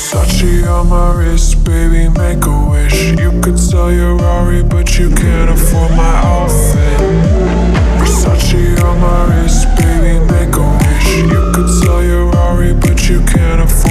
Versace on my wrist, baby, make a wish. You could sell your Rari, but you can't afford my outfit. Versace on my wrist, baby, make a wish. You could sell your Rari, but you can't afford